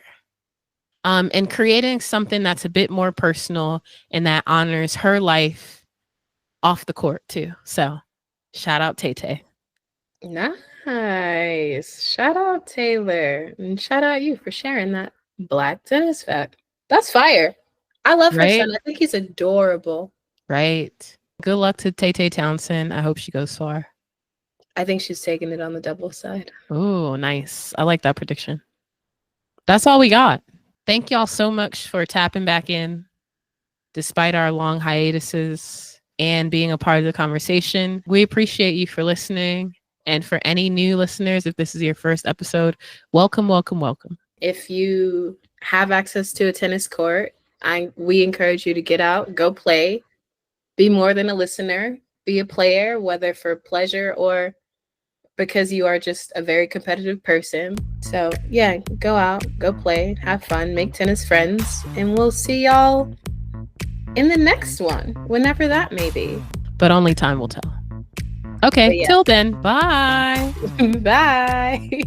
and creating something that's a bit more personal and that honors her life off the court too. So shout out Tay-Tay. Nice. Shout out Taylor. And shout out you for sharing that Black tennis fact. That's fire. I love her son. I think he's adorable. Right. Good luck to Tay-Tay Townsend. I hope she goes far. I think she's taking it on the double side. Oh, nice. I like that prediction. That's all we got. Thank y'all so much for tapping back in despite our long hiatuses and being a part of the conversation. We appreciate you for listening. And for any new listeners, if this is your first episode, welcome, welcome, welcome. If you have access to a tennis court, we encourage you to get out, go play, be more than a listener, be a player, whether for pleasure or because you are just a very competitive person. So yeah, go out, go play, have fun, make tennis friends, and we'll see y'all in the next one, whenever that may be. But only time will tell. Okay, till then, bye. Bye.